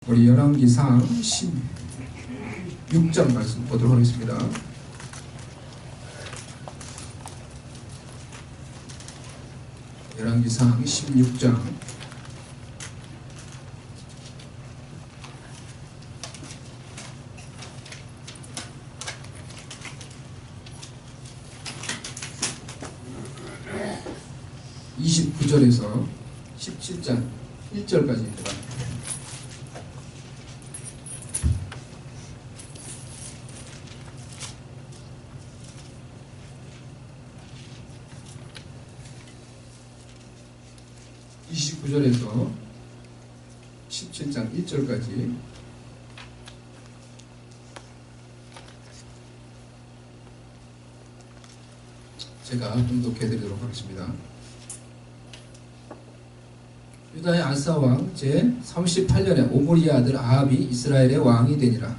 우리 열왕기상 16장 말씀 보도록 하겠습니다. 열왕기상 16장 29절에서 17장 1절까지입니다. (29절에서) 17장 1절까지 제가 봉독해 드리도록 하겠습니다. 유다의 아사 왕 제 38년에 오므리의 아들 아합이 이스라엘의 왕이 되니라.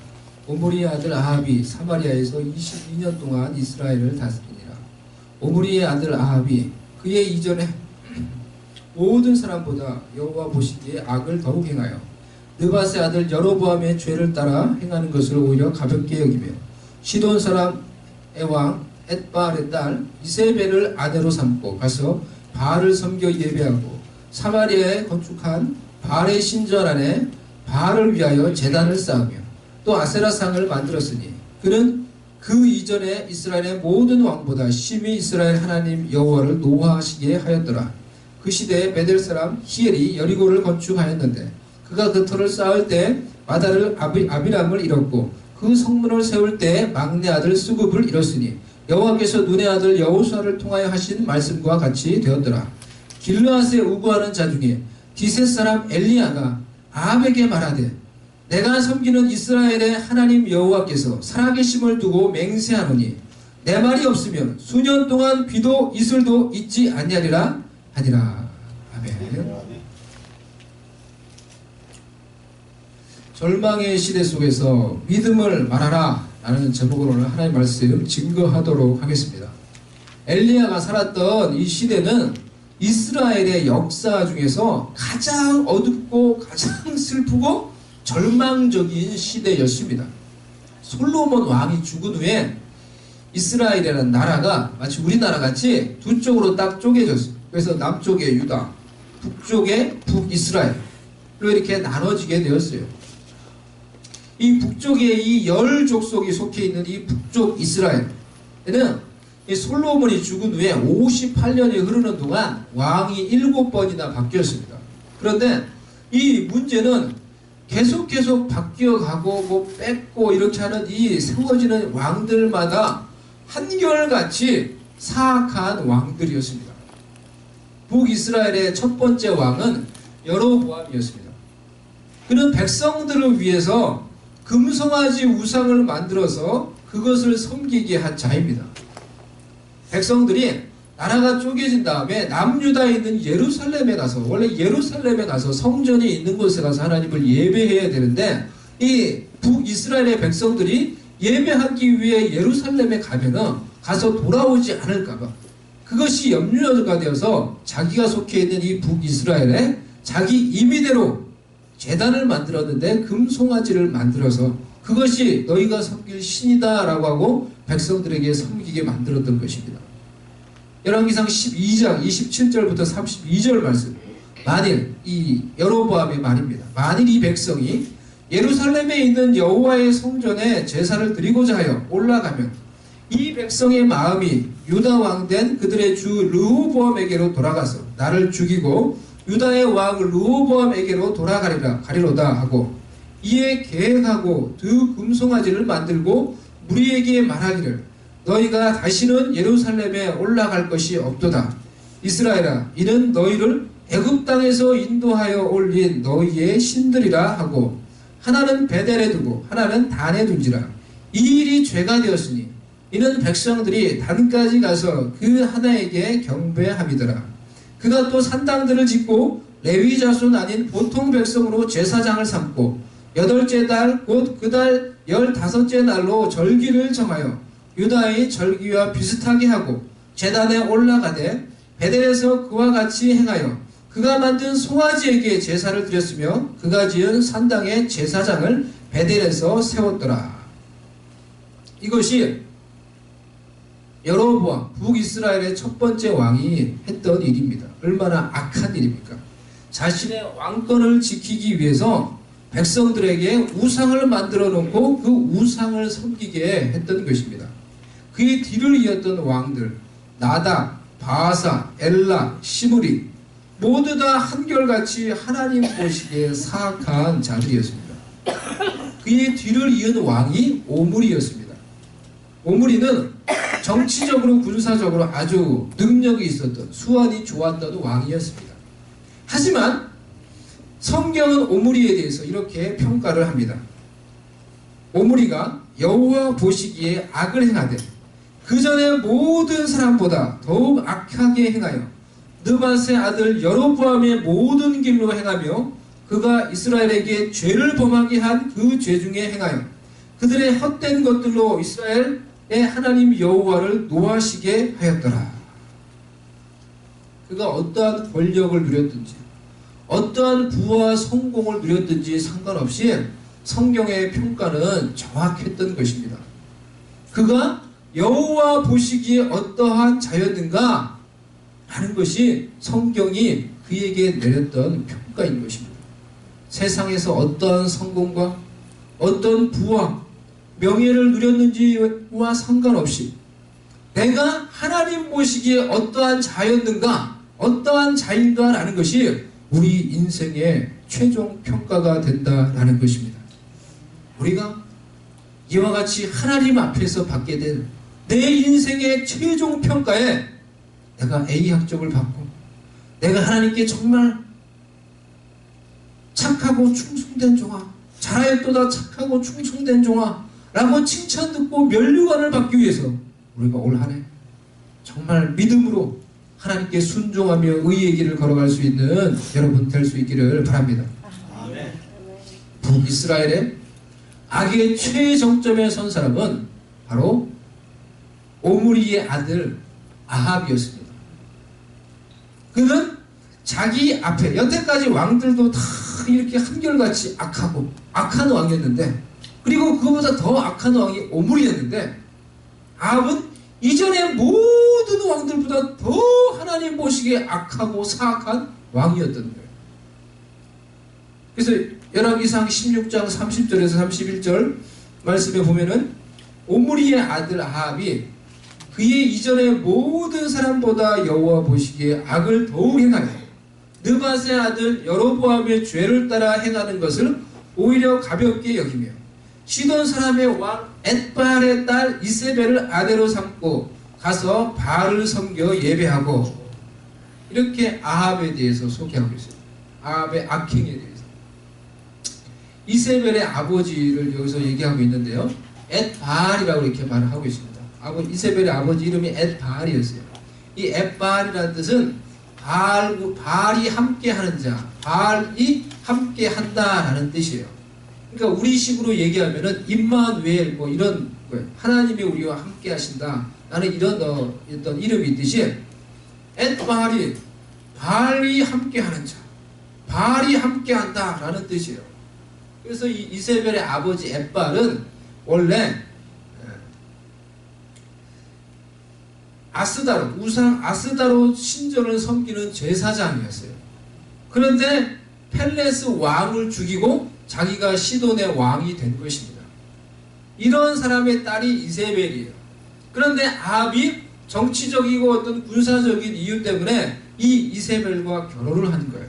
오므리의 아들 아합이 사마리아에서 22년 동안 이스라엘을 다스리니라. 오므리의 아들 아합이 그의 이전에 모든 사람보다 여호와 보시기에 악을 더욱 행하여 느밧의 아들 여로보암의 죄를 따라 행하는 것을 오히려 가볍게 여기며 시돈 사람의 왕 엣바알의 딸 이세벨을 아내로 삼고 가서 바알을 섬겨 예배하고 사마리아에 건축한 바알의 신전 안에 바알을 위하여 제단을 쌓으며 또 아세라상을 만들었으니 그는 그 이전에 이스라엘의 모든 왕보다 심히 이스라엘 하나님 여호와를 노하시게 하였더라. 그 시대에 베델 사람 히엘이 여리고를 건축하였는데 그가 그 터를 쌓을 때 마다를 아비람을 잃었고 그 성문을 세울 때 막내 아들 수굽을 잃었으니 여호와께서 눈의 아들 여호수아를 통하여 하신 말씀과 같이 되었더라. 길르앗에 우거하는 자 중에 디셋 사람 엘리야가 아합에게 말하되 내가 섬기는 이스라엘의 하나님 여호와께서 살아계심을 두고 맹세하노니 내 말이 없으면 수년 동안 비도 이슬도 있지 아니하리라 하니라. 아멘. 절망의 시대 속에서 믿음을 말하라 라는 제목으로 오늘 하나님의 말씀 증거하도록 하겠습니다. 엘리야가 살았던 이 시대는 이스라엘의 역사 중에서 가장 어둡고 가장 슬프고 절망적인 시대였습니다. 솔로몬 왕이 죽은 후에 이스라엘이라는 나라가 마치 우리나라 같이 두 쪽으로 딱 쪼개졌어요. 그래서 남쪽에 유다, 북쪽에 북이스라엘로 이렇게 나눠지게 되었어요. 이 북쪽에 이 열 족속이 속해 있는 이 북쪽 이스라엘에는 이 솔로몬이 죽은 후에 58년이 흐르는 동안 왕이 7번이나 바뀌었습니다. 그런데 이 문제는 계속 바뀌어가고 뭐 뺏고 이렇게 하는 이 세워지는 왕들마다 한결같이 사악한 왕들이었습니다. 북이스라엘의 첫 번째 왕은 여로보암이었습니다. 그는 백성들을 위해서 금송아지 우상을 만들어서 그것을 섬기게 한 자입니다. 백성들이 나라가 쪼개진 다음에 남유다에 있는 예루살렘에 가서, 원래 예루살렘에 가서 성전이 있는 곳에 가서 하나님을 예배해야 되는데 이 북이스라엘의 백성들이 예배하기 위해 예루살렘에 가면은 가서 돌아오지 않을까봐 그것이 염려가 되어서 자기가 속해 있는 이 북이스라엘에 자기 임의대로 제단을 만들었는데 금송아지를 만들어서 그것이 너희가 섬길 신이다 라고 하고 백성들에게 섬기게 만들었던 것입니다. 열왕기상 12장 27절부터 32절 말씀. 만일 이 여로보암의 말입니다. 만일 이 백성이 예루살렘에 있는 여호와의 성전에 제사를 드리고자 하여 올라가면 이 백성의 마음이 유다 왕된 그들의 주 르호보암에게로 돌아가서 나를 죽이고 유다의 왕 르호보암에게로 가리로다 하고 이에 계획하고 두 금송아지를 만들고 무리에게 말하기를 너희가 다시는 예루살렘에 올라갈 것이 없도다. 이스라엘아, 이는 너희를 애굽 땅에서 인도하여 올린 너희의 신들이라 하고 하나는 베델에 두고 하나는 단에 둔지라. 이 일이 죄가 되었으니 이는 백성들이 단까지 가서 그 하나에게 경배함이더라. 그가 또 산당들을 짓고 레위 자손 아닌 보통 백성으로 제사장을 삼고 8째 달 곧 그 달 15째 날로 절기를 정하여 유다의 절기와 비슷하게 하고 제단에 올라가되 베델에서 그와 같이 행하여 그가 만든 송아지에게 제사를 드렸으며 그가 지은 산당의 제사장을 베델에서 세웠더라. 이것이 여로보암 북이스라엘의 첫 번째 왕이 했던 일입니다. 얼마나 악한 일입니까? 자신의 왕권을 지키기 위해서 백성들에게 우상을 만들어 놓고 그 우상을 섬기게 했던 것입니다. 그의 뒤를 이었던 왕들 나답, 바아사, 엘라, 시므리 모두 다 한결같이 하나님 보시기에 사악한 자들이었습니다. 그의 뒤를 이은 왕이 오므리였습니다. 오므리는 정치적으로 군사적으로 아주 능력이 있었던 수완이 좋았던 왕이었습니다. 하지만 성경은 오므리에 대해서 이렇게 평가를 합니다. 오므리가 여호와 보시기에 악을 행하되 그 전에 모든 사람보다 더욱 악하게 행하여 느밧의 아들 여로보암의 모든 길로 행하며 그가 이스라엘에게 죄를 범하게 한 그 죄 중에 행하여 그들의 헛된 것들로 이스라엘의 하나님 여호와를 노하시게 하였더라. 그가 어떠한 권력을 누렸든지 어떠한 부와 성공을 누렸든지 상관없이 성경의 평가는 정확했던 것입니다. 그가 여호와 보시기에 어떠한 자였는가 하는 것이 성경이 그에게 내렸던 평가인 것입니다. 세상에서 어떠한 성공과 어떤 부와 명예를 누렸는지와 상관없이 내가 하나님 보시기에 어떠한 자였는가 어떠한 자인가 라는 것이 우리 인생의 최종 평가가 된다라는 것입니다. 우리가 이와 같이 하나님 앞에서 받게 된 내 인생의 최종 평가에 내가 A 학점을 받고 내가 하나님께 정말 착하고 충성된 종아 잘하였도다 착하고 충성된 종아 라고 칭찬 듣고 면류관을 받기 위해서 우리가 올 한 해 정말 믿음으로 하나님께 순종하며 의의 길을 걸어갈 수 있는 여러분 될 수 있기를 바랍니다. 북이스라엘의 악의 최정점에 선 사람은 바로 오므리의 아들 아합이었습니다. 그는 자기 앞에 여태까지 왕들도 다 이렇게 한결같이 악하고 악한 왕이었는데 그리고 그거보다 더 악한 왕이 오므리였는데 아합은 이전의 모든 왕들보다 더 하나님 보시기에 악하고 사악한 왕이었던 거예요. 그래서 열왕기상 16장 30절에서 31절 말씀에 보면은 오므리의 아들 아합이 그의 이전의 모든 사람보다 여호와 보시기에 악을 더욱 행하여 느밧의 아들 여로보암의 죄를 따라 행하는 것을 오히려 가볍게 여기며 시돈 사람의 왕 엣바알의 딸 이세벨을 아내로 삼고 가서 바알을 섬겨 예배하고 이렇게 아합에 대해서 소개하고 있어요. 아합의 악행에 대해서. 이세벨의 아버지를 여기서 얘기하고 있는데요. 엣바알이라고 이렇게 말을 하고 있습니다. 이세벨의 아버지 이름이 엣바알이었어요. 이 엣바알이라는 뜻은 바알이 함께하는 자, 바알이 함께한다라는 뜻이에요. 그러니까 우리식으로 얘기하면은 임마누엘 뭐 이런 거예요. 하나님이 우리와 함께하신다. 라는 이런 어떤 이름이 있듯이 엣바알이 바알이 함께하는 자, 바알이 함께한다라는 뜻이에요. 그래서 이 이세벨의 아버지 엣바알은 원래 아스다로 우상 아스다로 신전을 섬기는 제사장이었어요. 그런데 펠레스 왕을 죽이고 자기가 시돈의 왕이 된 것입니다. 이런 사람의 딸이 이세벨이에요. 그런데 아합이 정치적이고 어떤 군사적인 이유 때문에 이 이세벨과 결혼을 하는 거예요.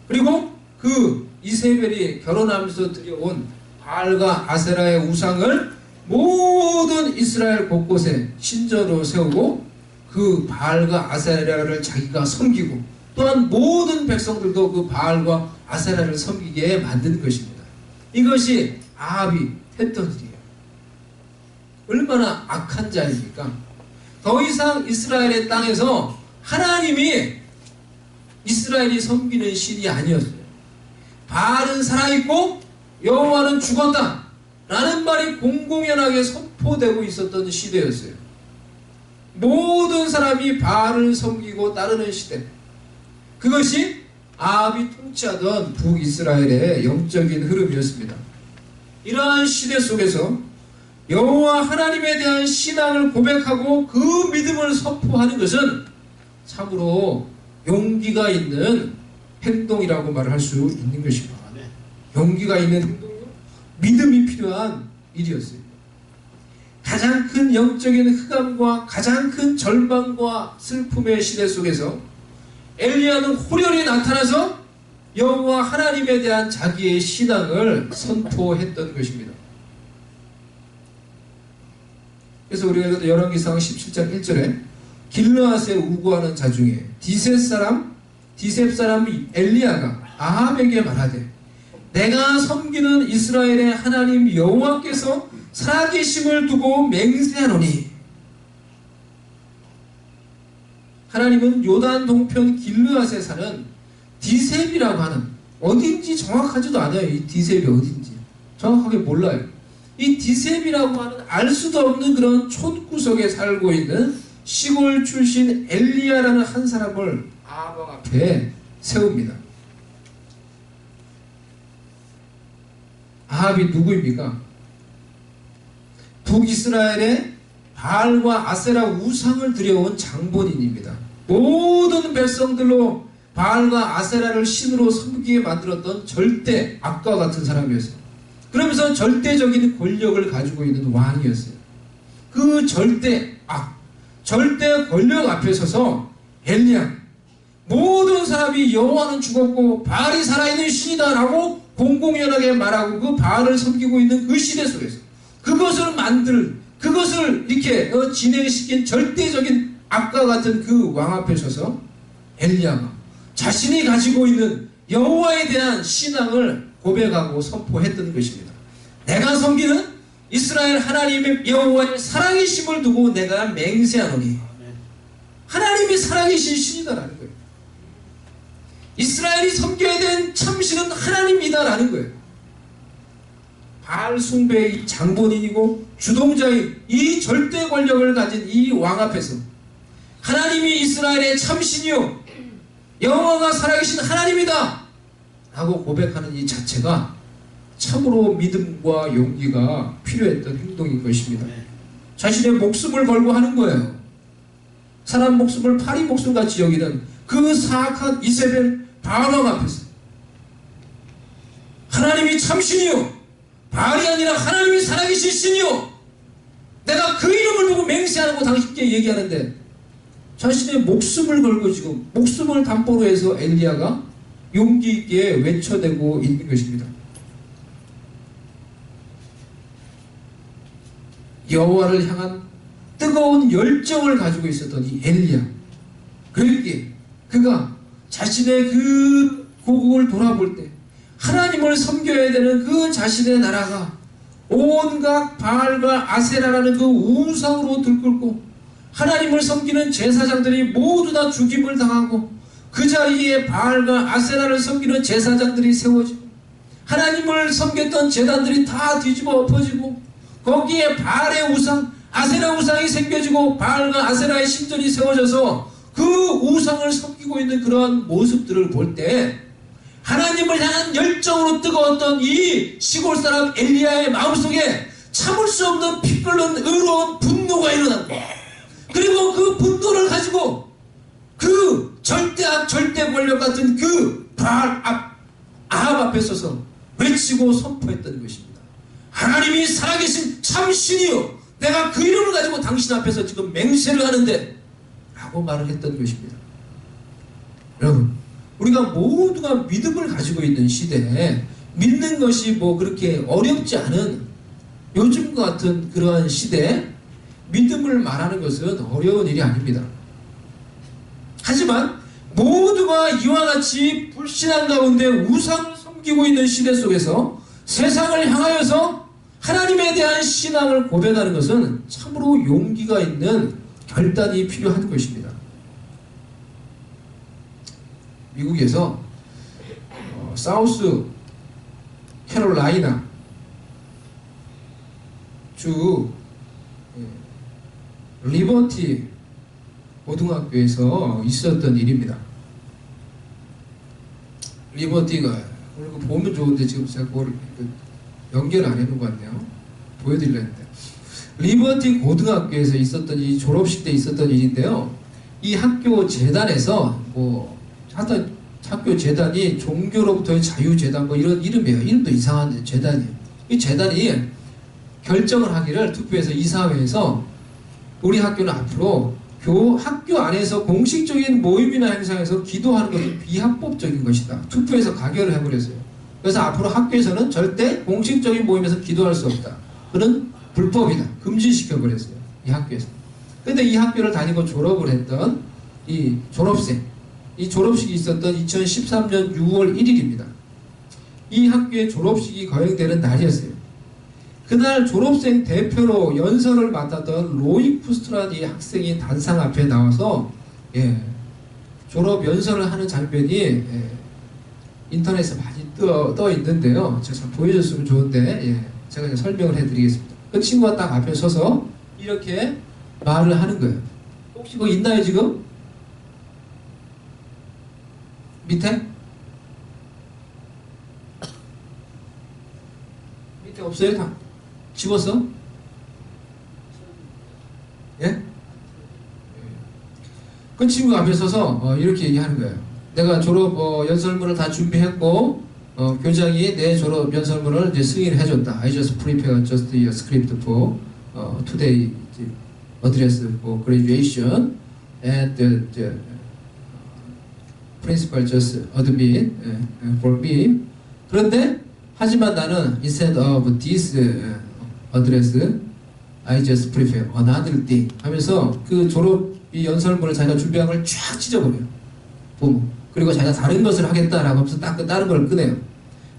그리고 그 이세벨이 결혼하면서 들여온 바알과 아세라의 우상을 모든 이스라엘 곳곳에 신전으로 세우고 그 바알과 아세라를 자기가 섬기고 또한 모든 백성들도 그 바알과 아세라를 섬기게 만든 것입니다. 이것이 아합이 했던 일이에요. 얼마나 악한 자입니까? 더 이상 이스라엘의 땅에서 하나님이 이스라엘이 섬기는 신이 아니었어요. 바알은 살아있고 여호와는 죽었다 라는 말이 공공연하게 선포되고 있었던 시대였어요. 모든 사람이 바알을 섬기고 따르는 시대. 그것이 아합이 통치하던 북이스라엘의 영적인 흐름이었습니다. 이러한 시대 속에서 여호와 하나님에 대한 신앙을 고백하고 그 믿음을 선포하는 것은 참으로 용기가 있는 행동이라고 말할 수 있는 것입니다. 용기가 있는 행동이요, 믿음이 필요한 일이었어요. 가장 큰 영적인 흑암과 가장 큰 절망과 슬픔의 시대 속에서 엘리야는 호련히 나타나서 여호와 하나님에 대한 자기의 신앙을 선포했던 것입니다. 그래서 우리가 열왕기상 17장 1절에 길르앗에 우고하는 자 중에 디셉 사람 엘리야가 아합에게 말하되 내가 섬기는 이스라엘의 하나님 여호와께서 살아계심을 두고 맹세하노니, 하나님은 요단 동편 길르앗에 사는 디셉이라고 하는, 어딘지 정확하지도 않아요. 이 디셉이 어딘지 정확하게 몰라요. 이 디셉이라고 하는 알 수도 없는 그런 촌구석에 살고 있는 시골 출신 엘리야라는 한 사람을 아합 앞에 세웁니다. 아합이 누구입니까? 북이스라엘의 바알과 아세라 우상을 들여온 장본인입니다. 모든 백성들로 바알과 아세라를 신으로 섬기게 만들었던 절대 악과 같은 사람이었어요. 그러면서 절대적인 권력을 가지고 있는 왕이었어요. 그 절대 악, 절대 권력 앞에 서서 엘리야, 모든 사람이 여호와는 죽었고 바알이 살아있는 신이다 라고 공공연하게 말하고 그 바알을 섬기고 있는 그 시대 속에서 그것을 이렇게 진행시킨 절대적인 악과 같은 그 왕 앞에 서서 엘리야가 자신이 가지고 있는 여호와에 대한 신앙을 고백하고 선포했던 것입니다. 내가 섬기는 이스라엘 하나님의 여호와의 살아계심을 두고 내가 맹세하노니, 하나님이 살아계신 신이다라는 거예요. 이스라엘이 섬겨야 되는 참신은 하나님이다라는 거예요. 바알 숭배의 장본인이고 주동자인 이 절대 권력을 가진 이 왕 앞에서 하나님이 이스라엘의 참신이요 여호와가 살아계신 하나님이다 하고 고백하는 이 자체가 참으로 믿음과 용기가 필요했던 행동인 것입니다. 자신의 목숨을 걸고 하는 거예요. 사람 목숨을 파리 목숨같이 여기는 그 사악한 이세벨 바알 앞에서 하나님이 참신이요 바알이 아니라 하나님이 살아계신 신이요 내가 그 이름을 두고 맹세하는 거 당신께 얘기하는데, 자신의 목숨을 걸고 지금 목숨을 담보로 해서 엘리야가 용기 있게 외쳐대고 있는 것입니다. 여호와를 향한 뜨거운 열정을 가지고 있었던 이 엘리야, 그러기에 그가 자신의 그 고국을 돌아볼 때 하나님을 섬겨야 되는 그 자신의 나라가 온갖 바알과 아세라라는 그 우상으로 들끓고 하나님을 섬기는 제사장들이 모두 다 죽임을 당하고 그 자리에 바알과 아세라를 섬기는 제사장들이 세워지고 하나님을 섬겼던 제단들이 다 뒤집어 엎어지고 거기에 바알의 우상, 아세라 우상이 생겨지고 바알과 아세라의 신전이 세워져서 그 우상을 섬기고 있는 그러한 모습들을 볼 때 하나님을 향한 열정으로 뜨거웠던 이 시골 사람 엘리야의 마음속에 참을 수 없는 피 끓는 의로운 분노가 일어난 거예요. 그리고 그 분노를 가지고 그 절대악 절대 권력 같은 그 바알 아합 앞에 서서 외치고 선포했던 것입니다. 하나님이 살아계신 참신이요 내가 그 이름을 가지고 당신 앞에서 지금 맹세를 하는데 라고 말을 했던 것입니다. 여러분, 우리가 모두가 믿음을 가지고 있는 시대에 믿는 것이 뭐 그렇게 어렵지 않은 요즘과 같은 그러한 시대에 믿음을 말하는 것은 어려운 일이 아닙니다. 하지만 모두가 이와 같이 불신앙 가운데 우상을 섬기고 있는 시대 속에서 세상을 향하여서 하나님에 대한 신앙을 고백하는 것은 참으로 용기가 있는 결단이 필요한 것입니다. 미국에서 사우스 캐롤라이나 주 리버티 고등학교에서 있었던 일입니다. 리버티가 오늘 그 보면 좋은데 지금 제가 그걸 연결 안 해놓은 것 같네요. 보여드리려 했는데 리버티 고등학교에서 있었던 이 졸업식 때 있었던 일인데요. 이 학교 재단에서 뭐 하여튼 학교 재단이 종교로부터의 자유재단 뭐 이런 이름이에요. 이름도 이상한 재단이에요. 이 재단이 결정을 하기를 투표해서 이사회에서 우리 학교는 앞으로 학교 안에서 공식적인 모임이나 행사에서 기도하는 것은 비합법적인 것이다. 투표해서 가결을 해버렸어요. 그래서 앞으로 학교에서는 절대 공식적인 모임에서 기도할 수 없다. 그는 불법이다. 금지시켜버렸어요. 이 학교에서. 근데 이 학교를 다니고 졸업을 했던 이 졸업생, 이 졸업식이 있었던 2013년 6월 1일입니다. 이 학교의 졸업식이 거행되는 날이었어요. 그날 졸업생 대표로 연설을 맡았던 로이 푸스트라는 이 학생이 단상 앞에 나와서 졸업 연설을 하는 장면이 인터넷에 많이 떠 있는데요. 제가 좀 보여줬으면 좋은데 제가 이제 설명을 해드리겠습니다. 그 친구가 딱 앞에 서서 이렇게 말을 하는 거예요. 혹시 그거 있나요 지금? 밑에? 밑에 없어요? 다 지웠어? 예? 그 친구 앞에 서서 이렇게 얘기하는 거예요. 내가 졸업 연설문을 다 준비했고 교장이 내 졸업 연설문을 이제 승인을 해줬다. I just prepared just a script for today address for graduation and the principal just admit for me. 그런데 하지만 나는 instead of this address I just prepare another thing 하면서 그 졸업 이 연설문을 자기가 준비한 걸 쫙 찢어버려요. 보면. 그리고 자기가 다른 것을 하겠다라고 하면서 딱 다른 걸 꺼내요.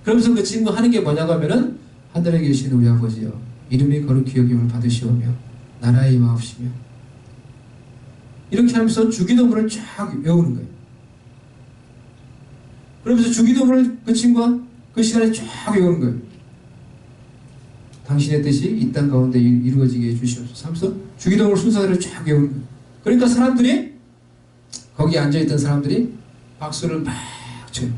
그러면서 그 친구 하는 게 뭐냐고 하면은 하늘에 계신 우리 아버지여 이름이 거룩히 여김을 받으시오며 나라의 임하옵시며 이렇게 하면서 주기도문을 쫙 외우는 거예요. 그러면서 주기도문을 그 친구가 그 시간에 쫙 외우는 거예요. 당신의 뜻이 이 땅 가운데 이루어지게 해주시옵소서 하면서 주기도문을 순서대로 쫙 외우는 거예요. 그러니까 사람들이 거기 앉아있던 사람들이 박수를 막 쳐요.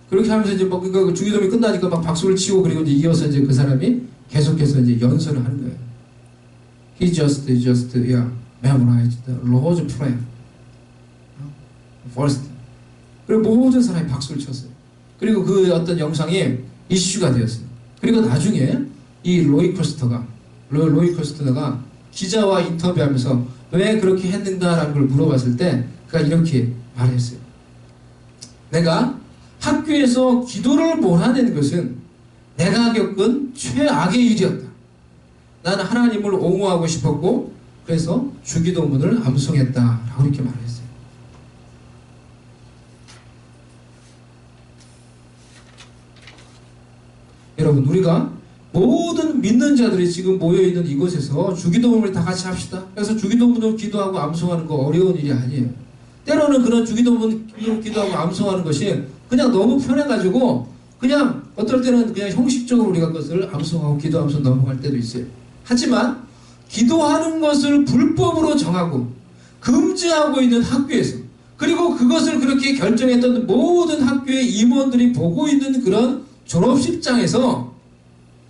그렇게 하면서 이제 뭐 그 주기도문이 끝나니까 막 박수를 치고 그리고 이제 이어서 이제 그 사람이 계속해서 이제 연설을 하는 거예요. He just memorized the Lord's Prayer first. 그리고 모든 사람이 박수를 쳤어요. 그리고 그 어떤 영상이 이슈가 되었어요. 그리고 나중에 이 로이 코스터가 기자와 인터뷰하면서 왜 그렇게 했는가라는 걸 물어봤을 때 그가 이렇게 말했어요. 내가 학교에서 기도를 몰아낸 것은 내가 겪은 최악의 일이었다. 나는 하나님을 옹호하고 싶었고 그래서 주기도문을 암송했다라고 이렇게 말했어요. 여러분 우리가 모든 믿는 자들이 지금 모여있는 이곳에서 주기도문을 다 같이 합시다. 그래서 주기도문을 기도하고 암송하는 거 어려운 일이 아니에요. 때로는 그런 주기도문 기도하고 암송하는 것이 그냥 너무 편해가지고 그냥 어떨 때는 그냥 형식적으로 우리가 그것을 암송하고 기도 암송 넘어갈 때도 있어요. 하지만 기도하는 것을 불법으로 정하고 금지하고 있는 학교에서 그리고 그것을 그렇게 결정했던 모든 학교의 임원들이 보고 있는 그런 졸업식장에서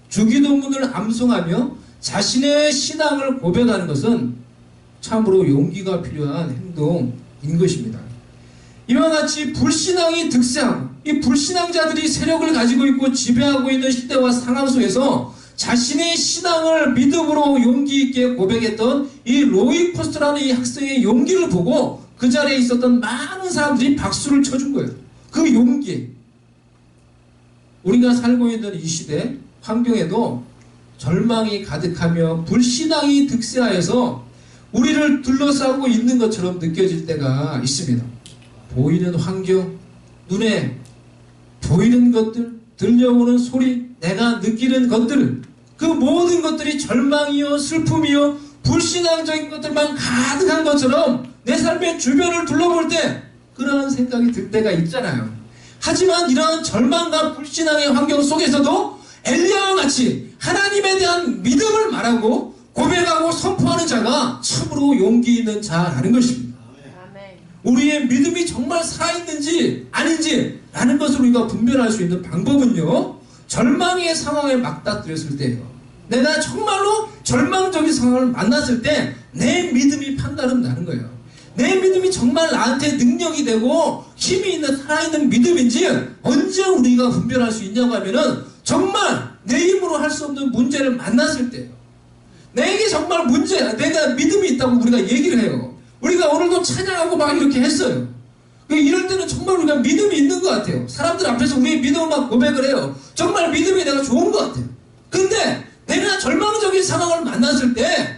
주기도문을 암송하며 자신의 신앙을 고백하는 것은 참으로 용기가 필요한 행동인 것입니다. 이와 같이 불신앙이 득세하고 이 불신앙자들이 세력을 가지고 있고 지배하고 있는 시대와 상황 속에서 자신의 신앙을 믿음으로 용기 있게 고백했던 이 로이 코스트라는 이 학생의 용기를 보고 그 자리에 있었던 많은 사람들이 박수를 쳐준 거예요. 그 용기. 우리가 살고 있는 이 시대 환경에도 절망이 가득하며 불신앙이 득세하여서 우리를 둘러싸고 있는 것처럼 느껴질 때가 있습니다. 보이는 환경, 눈에 보이는 것들, 들려오는 소리, 내가 느끼는 것들, 그 모든 것들이 절망이요 슬픔이요 불신앙적인 것들만 가득한 것처럼 내 삶의 주변을 둘러볼 때 그런 생각이 들 때가 있잖아요. 하지만 이러한 절망과 불신앙의 환경 속에서도 엘리야와 같이 하나님에 대한 믿음을 말하고 고백하고 선포하는 자가 참으로 용기 있는 자라는 것입니다. 우리의 믿음이 정말 살아있는지 아닌지 라는 것을 우리가 분별할 수 있는 방법은요, 절망의 상황에 맞닥뜨렸을 때예요. 내가 정말로 절망적인 상황을 만났을 때 내 믿음이 판단은 나는 거예요. 내 믿음이 정말 나한테 능력이 되고 힘이 있는 살아있는 믿음인지 언제 우리가 분별할 수 있냐고 하면은 정말 내 힘으로 할 수 없는 문제를 만났을 때예요. 내게 정말 내가 믿음이 있다고 우리가 얘기를 해요. 우리가 오늘도 찬양하고 막 이렇게 했어요. 이럴 때는 정말 우리가 믿음이 있는 것 같아요. 사람들 앞에서 우리의 믿음을 막 고백을 해요. 정말 믿음이 내가 좋은 것 같아요. 근데 내가 절망적인 상황을 만났을 때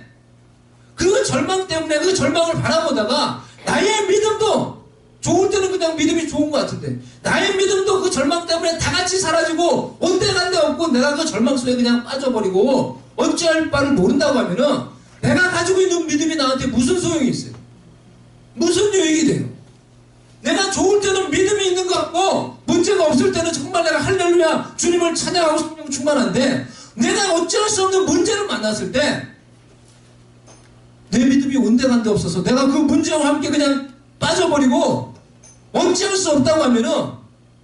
그 절망 때문에 그 절망을 바라보다가 나의 믿음도 좋을 때는 그냥 믿음이 좋은 것 같은데 나의 믿음도 그 절망 때문에 다 같이 사라지고 온데간데 없고 내가 그 절망 속에 그냥 빠져버리고 어찌할 바를 모른다고 하면은 내가 가지고 있는 믿음이 나한테 무슨 소용이 있어요? 무슨 유익이 돼요? 내가 좋을 때는 믿음이 있는 것 같고 문제가 없을 때는 정말 내가 할렐루야 주님을 찬양하고 성령 충만한데 내가 어찌할 수 없는 문제를 만났을 때 내 믿음이 온데간데 없어서 내가 그 문제와 함께 그냥 빠져버리고 어찌할 수 없다고 하면은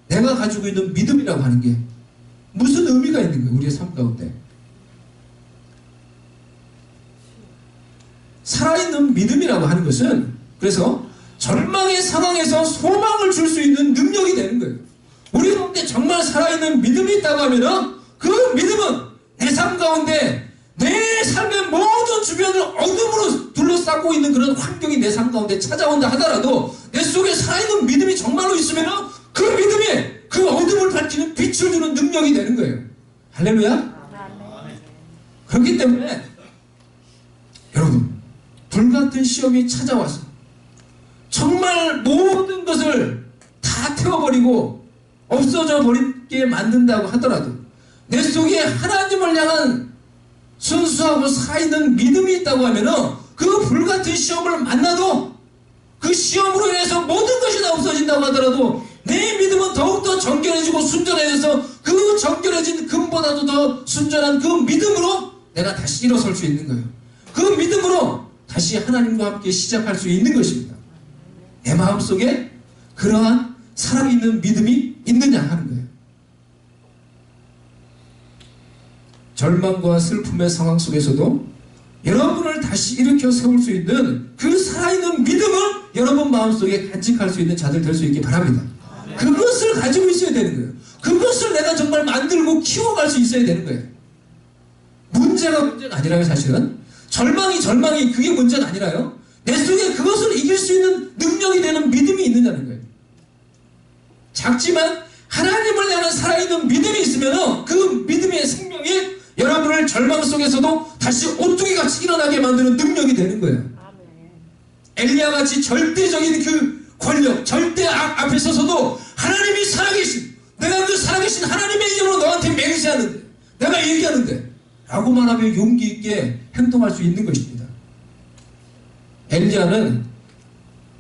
내가 가지고 있는 믿음이라고 하는 게 무슨 의미가 있는 거예요? 우리의 삶 가운데 살아있는 믿음이라고 하는 것은 그래서 절망의 상황에서 소망을 줄 수 있는 능력이 되는 거예요. 우리 가운데 정말 살아있는 믿음이 있다고 하면은 그 믿음은 내 삶 가운데 내 삶의 모든 주변을 어둠으로 둘러싸고 있는 그런 환경이 내 삶 가운데 찾아온다 하더라도 내 속에 살아있는 믿음이 정말로 있으면 그 믿음이 그 어둠을 밝히는 빛을 주는 능력이 되는 거예요. 할렐루야? 그렇기 때문에 여러분 불같은 시험이 찾아와서 정말 모든 것을 다 태워버리고 없어져 버리게 만든다고 하더라도 내 속에 하나님을 향한 순수하고 살아있는 믿음이 있다고 하면은 그 불같은 시험을 만나도 그 시험으로 인해서 모든 것이 다 없어진다고 하더라도 내 믿음은 더욱더 정결해지고 순전해져서 그 정결해진 금보다도 더 순전한 그 믿음으로 내가 다시 일어설 수 있는 거예요. 그 믿음으로 다시 하나님과 함께 시작할 수 있는 것입니다. 내 마음속에 그러한 살아있는 믿음이 있느냐 하는 거예요. 절망과 슬픔의 상황 속에서도 여러분을 다시 일으켜 세울 수 있는 그 살아있는 믿음을 여러분 마음속에 간직할 수 있는 자들 될 수 있기 바랍니다. 그것을 가지고 있어야 되는 거예요. 그것을 내가 정말 만들고 키워갈 수 있어야 되는 거예요. 문제가 아니라요. 사실은 절망이 그게 문제가 아니라요. 내 속에 그것을 이길 수 있는 능력이 되는 믿음이 있느냐는 거예요. 작지만 하나님을 향한 살아있는 믿음이 있으면 그 믿음의 생명이 여러분을 절망 속에서도 다시 오뚜기같이 일어나게 만드는 능력이 되는 거예요. 엘리야같이 절대적인 그 권력, 절대악 앞에 서서도 하나님이 살아계신, 내가 그 살아계신 하나님의 이름으로 너한테 맹세하는데, 내가 얘기하는데 라고 말하며 용기 있게 행동할 수 있는 것입니다. 엘리야는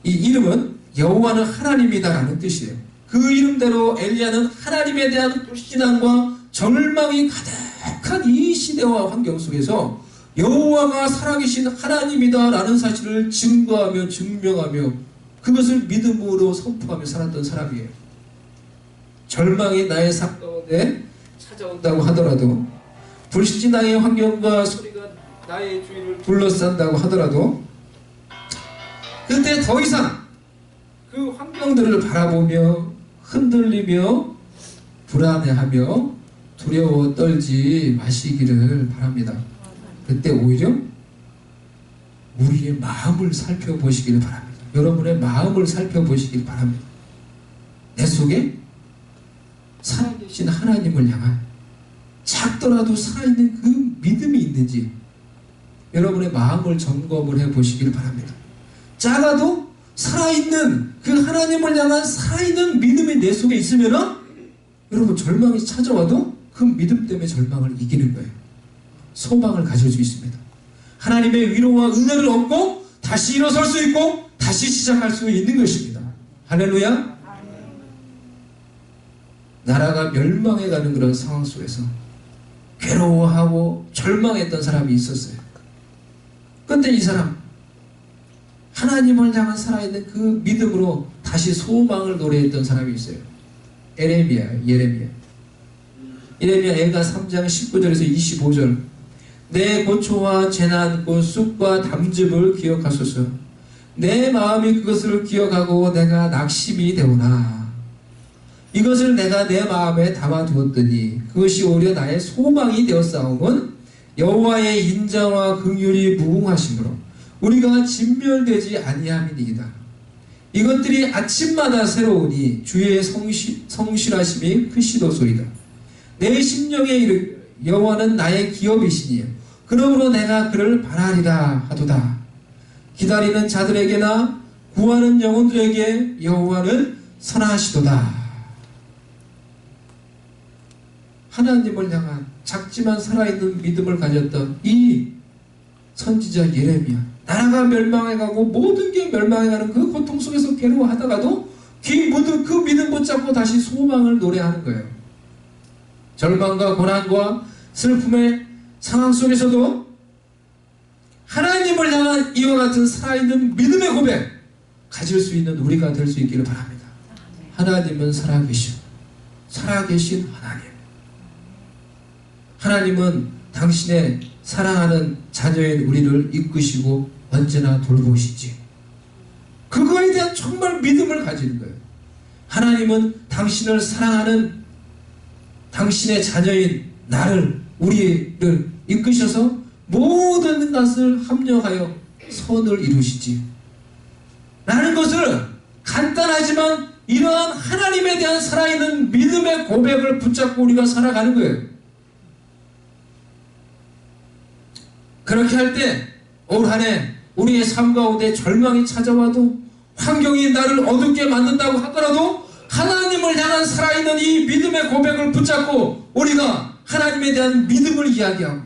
이 이름은 여호와는 하나님이다라는 뜻이에요. 그 이름대로 엘리야는 하나님에 대한 불신앙과 절망이 가득한 이 시대와 환경 속에서 여호와가 살아계신 하나님이다라는 사실을 증거하며 증명하며 그것을 믿음으로 선포하며 살았던 사람이에요. 절망이 나의 삶 가운데 찾아온다고 하더라도 불신앙의 환경과 소리가 나의 주위를 둘러싼다고 하더라도 그때 더 이상 그 환경들을 바라보며 흔들리며 불안해하며 두려워 떨지 마시기를 바랍니다. 그때 오히려 우리의 마음을 살펴보시기를 바랍니다. 여러분의 마음을 살펴보시기를 바랍니다. 내 속에 살아계신 하나님을 향한 작더라도 살아있는 그 믿음이 있는지 여러분의 마음을 점검을 해보시기를 바랍니다. 작아도 살아있는 그 하나님을 향한 살아있는 믿음이 내 속에 있으면 여러분 절망이 찾아와도 그 믿음 때문에 절망을 이기는 거예요. 소망을 가질 수 있습니다. 하나님의 위로와 은혜를 얻고 다시 일어설 수 있고 다시 시작할 수 있는 것입니다. 할렐루야. 나라가 멸망해가는 그런 상황 속에서 괴로워하고 절망했던 사람이 있었어요. 그런데 이 사람 하나님을 향한 살아있는 그 믿음으로 다시 소망을 노래했던 사람이 있어요. 예레미야 애가 3장 19절에서 25절. 내 고초와 재난 곧 쑥과 담즙을 기억하소서. 내 마음이 그것을 기억하고 내가 낙심이 되오나 이것을 내가 내 마음에 담아두었더니 그것이 오히려 나의 소망이 되었사오면 여호와의 인자와 긍휼이 무궁하심으로 우리가 진멸되지 아니함이니이다. 이것들이 아침마다 새로우니 주의 성실하심이 크시도소이다. 내 심령에 이르 여호와는 나의 기업이시니 그러므로 내가 그를 바라리라 하도다. 기다리는 자들에게나 구하는 영혼들에게 여호와는 선하시도다. 하나님을 향한 작지만 살아있는 믿음을 가졌던 이 선지자 예레미야, 나라가 멸망해가고 모든 게 멸망해가는 그 고통 속에서 괴로워하다가도 그 믿음 붙잡고 다시 소망을 노래하는 거예요. 절망과 고난과 슬픔의 상황 속에서도 하나님을 향한 이와 같은 살아있는 믿음의 고백 가질 수 있는 우리가 될 수 있기를 바랍니다. 하나님은 살아계신 하나님. 하나님은 당신의 사랑하는 자녀인 우리를 이끄시고 언제나 돌보시지. 그거에 대한 정말 믿음을 가지는 거예요. 하나님은 당신을 사랑하는 당신의 자녀인 나를, 우리를 이끄셔서 모든 것을 합력하여 선을 이루시지. 라는 것을 간단하지만 이러한 하나님에 대한 살아있는 믿음의 고백을 붙잡고 우리가 살아가는 거예요. 그렇게 할 때 올 한 해 우리의 삶 가운데 절망이 찾아와도 환경이 나를 어둡게 만든다고 하더라도 하나님을 향한 살아있는 이 믿음의 고백을 붙잡고 우리가 하나님에 대한 믿음을 이야기하고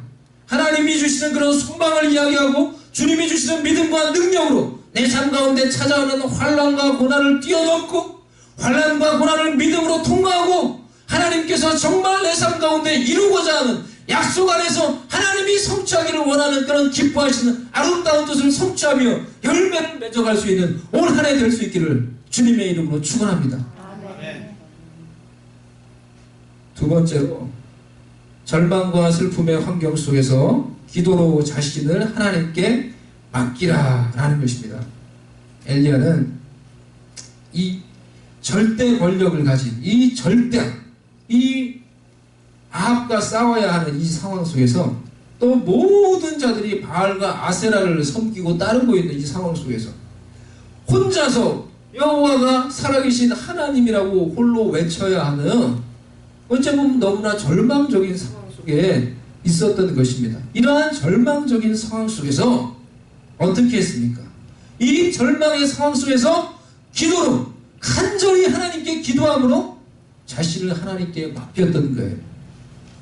하나님이 주시는 그런 소망을 이야기하고 주님이 주시는 믿음과 능력으로 내 삶 가운데 찾아오는 환난과 고난을 뛰어넘고 환난과 고난을 믿음으로 통과하고 하나님께서 정말 내 삶 가운데 이루고자 하는 약속 안에서 하나님이 성취하기를 원하는 그런 기뻐하시는 아름다운 뜻을 성취하며 열매를 맺어갈 수 있는 올 한 해 될 수 있기를 주님의 이름으로 축원합니다. 두 번째로 절망과 슬픔의 환경 속에서 기도로 자신을 하나님께 맡기라 라는 것입니다. 엘리야는 이 절대 권력을 가진 이 아합과 싸워야 하는 이 상황 속에서 또 모든 자들이 바알과 아세라를 섬기고 따르고 있는 이 상황 속에서 혼자서 여호와가 살아계신 하나님이라고 홀로 외쳐야 하는 어찌 보면 너무나 절망적인 상황 속에 있었던 것입니다. 이러한 절망적인 상황 속에서 어떻게 했습니까? 이 절망의 상황 속에서 기도로 간절히 하나님께 기도함으로 자신을 하나님께 맡겼던 거예요.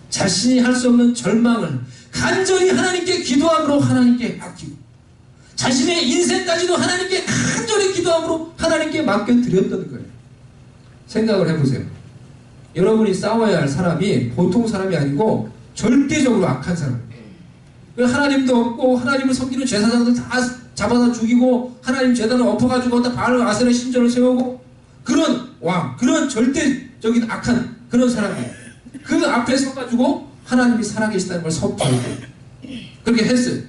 자신이 할 수 없는 절망을 간절히 하나님께 기도함으로 하나님께 맡기고 자신의 인생까지도 하나님께 간절히 기도함으로 하나님께 맡겨드렸던 거예요. 생각을 해보세요. 여러분이 싸워야 할 사람이 보통 사람이 아니고 절대적으로 악한 사람이에요. 하나님도 없고 하나님을 섬기는 제사장들 다 잡아다 죽이고 하나님 제단을 엎어가지고 다 바알 아세라 신전을 세우고 그런 왕, 그런 절대적인 악한 그런 사람이에요. 그 앞에 서가지고 하나님이 살아계시다는 걸 선포하고 그렇게 했어요.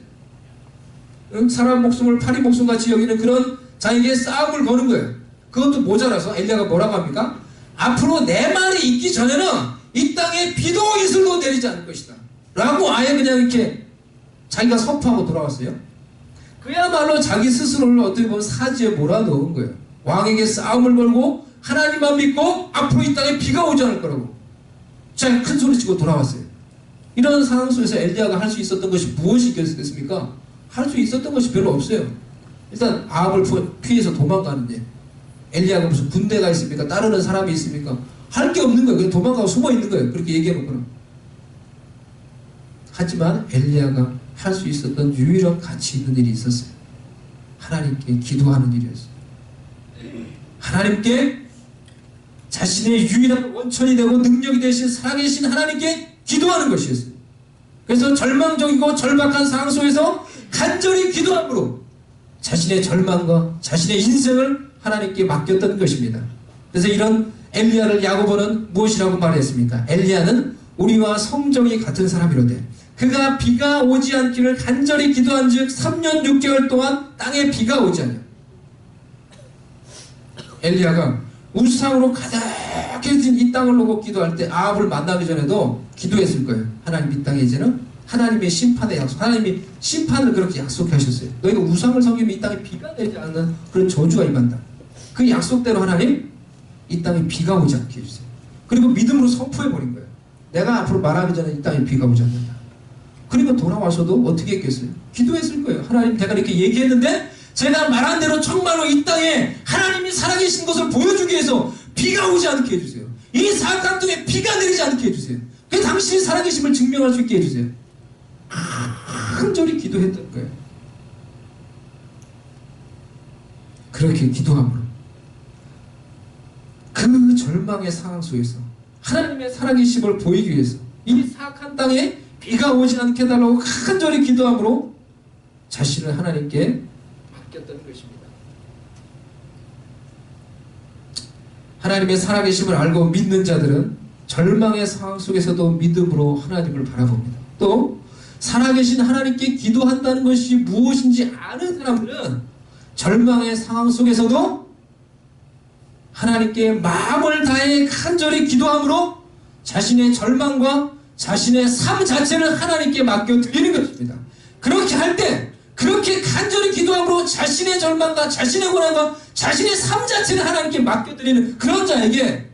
사람 목숨을 파리 목숨같이 여기는 그런 자에게 싸움을 거는 거예요. 그것도 모자라서 엘리야가 뭐라고 합니까? 앞으로 내 말이 있기 전에는 이 땅에 비도 이슬도 내리지 않을 것이다 라고 아예 그냥 이렇게 자기가 선포하고 돌아왔어요. 그야말로 자기 스스로를 어떻게 보면 사지에 몰아넣은 거예요. 왕에게 싸움을 걸고 하나님만 믿고 앞으로 이 땅에 비가 오지 않을 거라고 자기가 큰 소리 치고 돌아왔어요. 이런 상황 속에서 엘리야가 할 수 있었던 것이 무엇이 있겠습니까? 할 수 있었던 것이 별로 없어요. 일단 아합을 피해서 도망가는 일. 엘리야가 무슨 군대가 있습니까? 따르는 사람이 있습니까? 할 게 없는 거예요. 그냥 도망가고 숨어 있는 거예요. 그렇게 얘기해놓고는. 하지만 엘리야가 할 수 있었던 유일한 가치 있는 일이 있었어요. 하나님께 기도하는 일이었어요. 하나님께 자신의 유일한 원천이 되고 능력이 되신 살아계신 하나님께 기도하는 것이었어요. 그래서 절망적이고 절박한 상황 속에서 간절히 기도함으로 자신의 절망과 자신의 인생을 하나님께 맡겼던 것입니다. 그래서 이런 엘리야를 야고보는 무엇이라고 말했습니까? 엘리야는 우리와 성정이 같은 사람이로되 그가 비가 오지 않기를 간절히 기도한 즉 3년 6개월 동안 땅에 비가 오지 않냐. 엘리야가 우상으로 가득해진 이 땅을 놓고 기도할 때 아합을 만나기 전에도 기도했을 거예요. 하나님, 이 땅에 이제는 하나님의 심판의 약속, 하나님이 심판을 그렇게 약속하셨어요. 너희가 우상을 섬기면 이 땅에 비가 내리지 않는 그런 저주가 임한다. 그 약속대로 하나님 이 땅에 비가 오지 않게 해주세요. 그리고 믿음으로 선포해버린 거예요. 내가 앞으로 말하기 전에 이 땅에 비가 오지 않는다. 그리고 돌아와서도 어떻게 했겠어요? 기도했을 거예요. 하나님, 내가 이렇게 얘기했는데 제가 말한 대로 정말로 이 땅에 하나님이 살아계신 것을 보여주기 위해서 비가 오지 않게 해주세요. 이 사악한 땅에 비가 내리지 않게 해주세요. 그 당신이 살아계심을 증명할 수 있게 해주세요. 간절히 기도했던 거예요. 그렇게 기도함으로 그 절망의 상황 속에서 하나님의 살아계심을 보이기 위해서 이 사악한 땅에 비가 오지 않게 해달라고 간절히 기도함으로 자신을 하나님께 맡겼던 것입니다. 하나님의 살아계심을 알고 믿는 자들은 절망의 상황 속에서도 믿음으로 하나님을 바라봅니다. 또 살아계신 하나님께 기도한다는 것이 무엇인지 아는 사람들은 절망의 상황 속에서도 하나님께 마음을 다해 간절히 기도함으로 자신의 절망과 자신의 삶 자체를 하나님께 맡겨드리는 것입니다. 그렇게 할 때, 그렇게 간절히 기도함으로 자신의 절망과 자신의 고난과 자신의 삶 자체를 하나님께 맡겨드리는 그런 자에게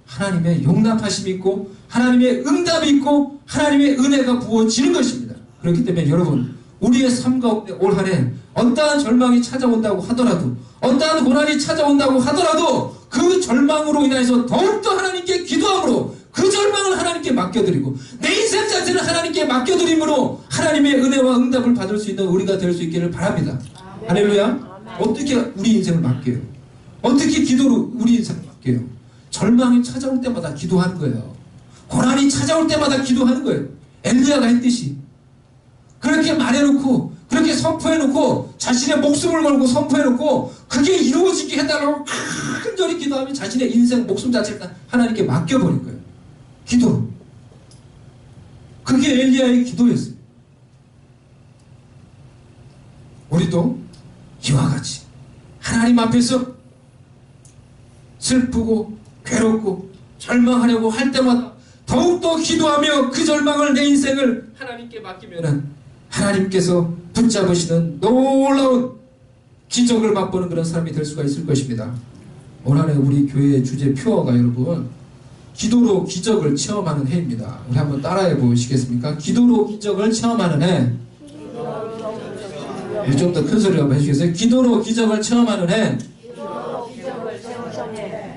하나님의 용납하심이 있고 하나님의 응답이 있고 하나님의 은혜가 부어지는 것입니다. 그렇기 때문에 여러분, 우리의 삶 가운데 올 한 해 어떠한 절망이 찾아온다고 하더라도, 어떠한 고난이 찾아온다고 하더라도 그 절망으로 인해서 더욱더 하나님께 기도함으로 그 절망을 하나님께 맡겨드리고 내 인생 자체를 하나님께 맡겨드림으로 하나님의 은혜와 응답을 받을 수 있는 우리가 될 수 있기를 바랍니다. 할렐루야. 어떻게 우리 인생을 맡겨요? 어떻게 기도로 우리 인생을 맡겨요? 절망이 찾아올 때마다 기도하는 거예요. 고난이 찾아올 때마다 기도하는 거예요. 엘리야가 했듯이 그렇게 말해놓고 그렇게 선포해놓고 자신의 목숨을 걸고 선포해놓고 그게 이루어지게 해달라고 간절히 기도하면 자신의 인생 목숨 자체를 하나님께 맡겨버린 거예요. 기도로. 그게 엘리야의 기도였어요. 우리도 이와 같이 하나님 앞에서 슬프고 괴롭고 절망하려고 할 때마다 더욱더 기도하며 그 절망을 내 인생을 하나님께 맡기면은 하나님께서 붙잡으시는 놀라운 기적을 맛보는 그런 사람이 될 수가 있을 것입니다. 올 한 해 우리 교회의 주제 표어가 여러분 기도로 기적을 체험하는 해입니다. 우리 한번 따라해 보시겠습니까? 기도로 기적을 체험하는 해. 좀 더 큰 소리로 한번 해주시겠어요? 기도로 기적을 체험하는 해.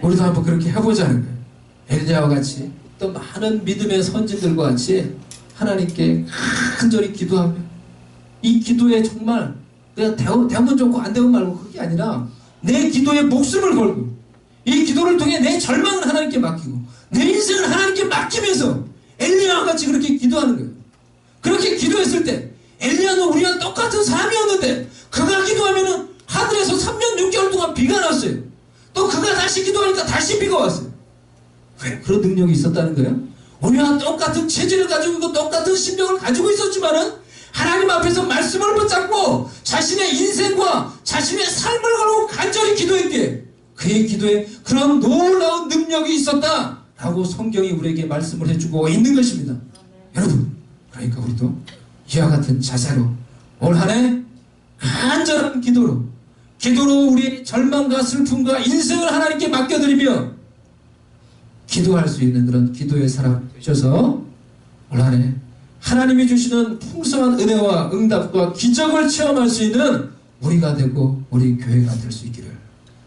우리도 한번 그렇게 해보자는 거예요. 엘리야와 같이 또 많은 믿음의 선진들과 같이 하나님께 간절히 기도하며 이 기도에 정말 그냥 되면 좋고 안 되면 말고 그게 아니라 내 기도에 목숨을 걸고 이 기도를 통해 내 절망을 하나님께 맡기고 내 인생을 하나님께 맡기면서 엘리야와 같이 그렇게 기도하는 거예요. 그렇게 기도했을 때 엘리야는 우리와 똑같은 사람이었는데 그가 기도하면은 하늘에서 3년 6개월 동안 비가 났어요. 또 그가 다시 기도하니까 다시 비가 왔어요. 왜? 그런 능력이 있었다는 거예요. 우리와 똑같은 체질을 가지고 있고 똑같은 심령을 가지고 있었지만은 하나님 앞에서 말씀을 붙잡고 자신의 인생과 자신의 삶을 걸고 간절히 기도했기에 그의 기도에 그런 놀라운 능력이 있었다라고 성경이 우리에게 말씀을 해주고 있는 것입니다. 여러분, 그러니까 우리도 이와 같은 자세로 올 한 해 간절한 기도로 우리의 절망과 슬픔과 인생을 하나님께 맡겨드리며 기도할 수 있는 그런 기도의 사람 되셔서 올 한 해 하나님이 주시는 풍성한 은혜와 응답과 기적을 체험할 수 있는 우리가 되고 우리 교회가 될 수 있기를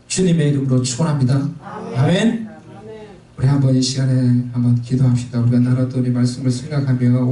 주님의 이름으로 축원합니다. 아멘. 우리 한번 이 시간에 한번 기도합시다. 우리가 나눴던 이 말씀을 생각하며